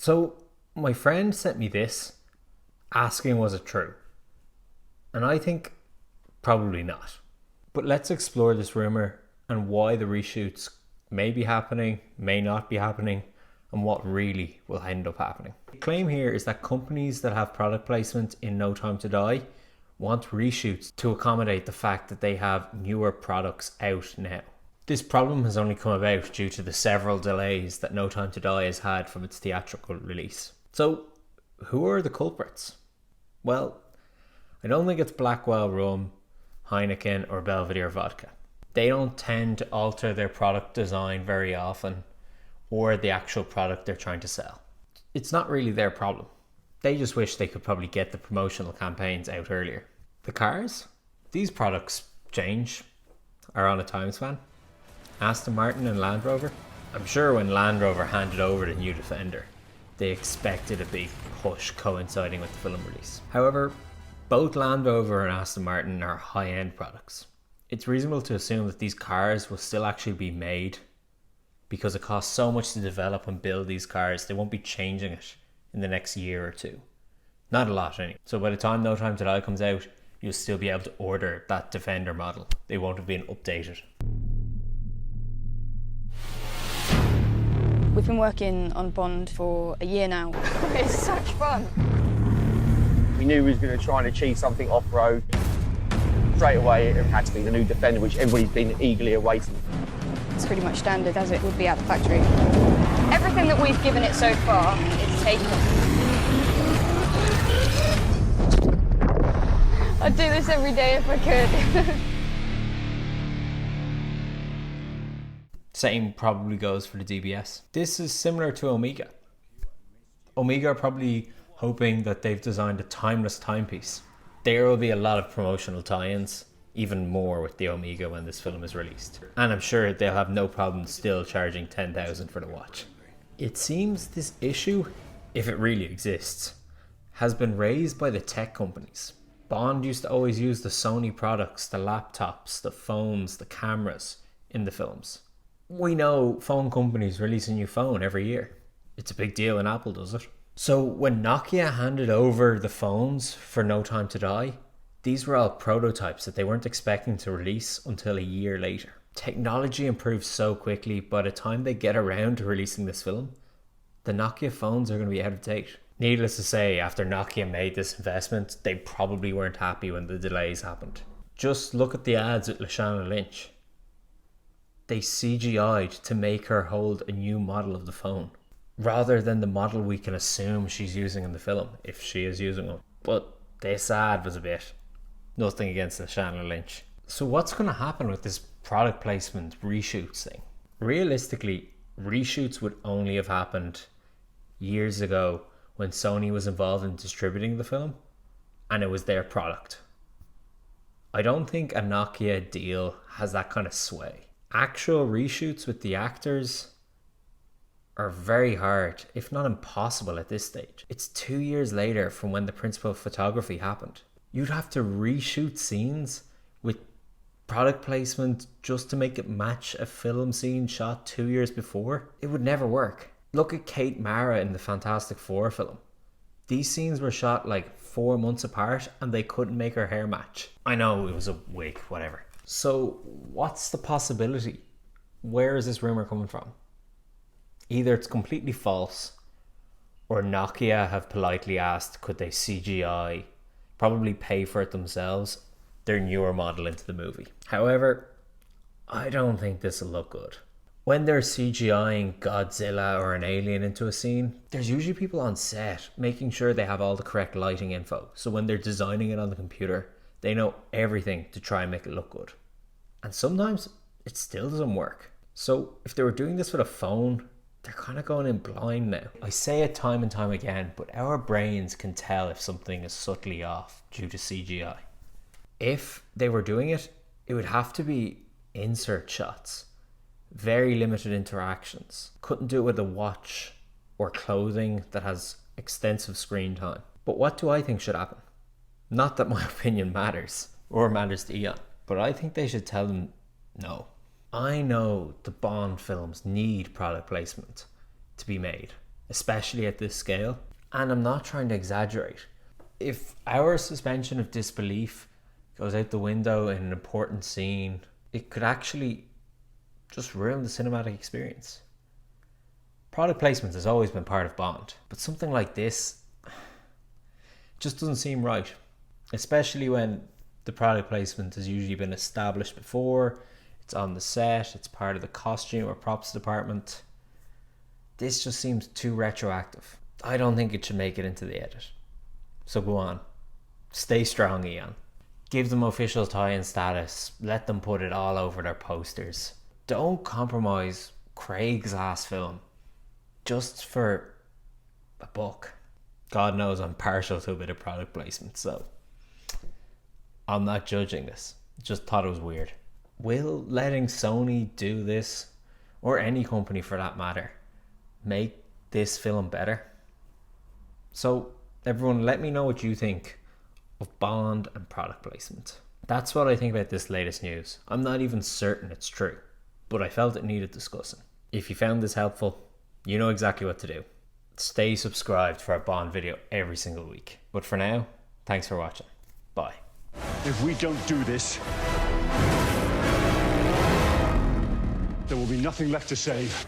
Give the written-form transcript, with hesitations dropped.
So my friend sent me this asking was it true? And I think probably not. But let's explore this rumour and why the reshoots may be happening, may not be happening, and what really will end up happening. The claim here is that companies that have product placement in No Time To Die want reshoots to accommodate the fact that they have newer products out now. This problem has only come about due to the several delays that No Time To Die has had from its theatrical release. So, who are the culprits? Well, I don't think it's Blackwell Rum, Heineken, or Belvedere Vodka. They don't tend to alter their product design very often, or the actual product they're trying to sell. It's not really their problem. They just wish they could probably get the promotional campaigns out earlier. The cars? These products change, are on a time span. Aston Martin and Land Rover? I'm sure when Land Rover handed over the new Defender, they expected a big push coinciding with the film release. However, both Land Rover and Aston Martin are high-end products. It's reasonable to assume that these cars will still actually be made because it costs so much to develop and build these cars, they won't be changing it in the next year or two. Not a lot anyway. So by the time No Time To Die comes out, you'll still be able to order that Defender model. They won't have been updated. We've been working on Bond for a year now. It's such fun. We knew we was going to try and achieve something off-road. Straight away, it had to be the new Defender, which everybody's been eagerly awaiting. It's pretty much standard as it would be at the factory. Everything that we've given it so far is taken. I'd do this every day if I could. Same probably goes for the DBS. This is similar to Omega. Omega are probably hoping that they've designed a timeless timepiece. There will be a lot of promotional tie-ins, even more with the Omega when this film is released. And I'm sure they'll have no problem still charging $10,000 for the watch. It seems this issue, if it really exists, has been raised by the tech companies. Bond used to always use the Sony products, the laptops, the phones, the cameras in the films. We know phone companies release a new phone every year. It's a big deal when Apple does it. So when Nokia handed over the phones for No Time To Die, these were all prototypes that they weren't expecting to release until a year later. Technology improves so quickly, by the time they get around to releasing this film, the Nokia phones are going to be out of date. Needless to say, after Nokia made this investment, they probably weren't happy when the delays happened. Just look at the ads with Lashana Lynch. They CGI'd to make her hold a new model of the phone, rather than the model we can assume she's using in the film, if she is using one. But this ad was a bit, nothing against Lashana Lynch. So what's going to happen with this product placement reshoots thing? Realistically, reshoots would only have happened years ago when Sony was involved in distributing the film and it was their product. I don't think a Nokia deal has that kind of sway. Actual reshoots with the actors are very hard, if not impossible at this stage. It's 2 years later from when the principal photography happened. You'd have to reshoot scenes with product placement just to make it match a film scene shot 2 years before. It would never work. Look at Kate Mara in the Fantastic Four film. These scenes were shot like 4 months apart and they couldn't make her hair match. I know it was a wig, whatever. So what's the possibility? Where is this rumor coming from? Either it's completely false, or Nokia have politely asked could they CGI, probably pay for it themselves, their newer model into the movie. However, I don't think this will look good. When they're CGIing Godzilla or an alien into a scene, there's usually people on set making sure they have all the correct lighting info. So when they're designing it on the computer, they know everything to try and make it look good. And sometimes it still doesn't work. So if they were doing this with a phone, they're kind of going in blind now. I say it time and time again, but our brains can tell if something is subtly off due to CGI. If they were doing it, it would have to be insert shots. Very limited interactions. Couldn't do it with a watch or clothing that has extensive screen time. But what do I think should happen? Not that my opinion matters, or matters to Eon, but I think they should tell them no. I know the Bond films need product placement to be made. especially at this scale. And I'm not trying to exaggerate. If our suspension of disbelief goes out the window in an important scene, it could actually just ruin the cinematic experience. Product placement has always been part of Bond, but something like this just doesn't seem right, especially when the product placement has usually been established before, it's on the set, it's part of the costume or props department. This just seems too retroactive. I don't think it should make it into the edit. So go on. Stay strong, Eon. Give them official tie-in status. Let them put it all over their posters. Don't compromise Craig's last film just for a buck. God knows I'm partial to a bit of product placement, so I'm not judging this. Just thought it was weird. Will letting Sony do this, or any company for that matter, make this film better? So everyone, let me know what you think of Bond and product placement. That's what I think about this latest news. I'm not even certain it's true, but I felt it needed discussing. If you found this helpful, you know exactly what to do. Stay subscribed for a Bond video every single week. But for now, thanks for watching. Bye. If we don't do this, there will be nothing left to save.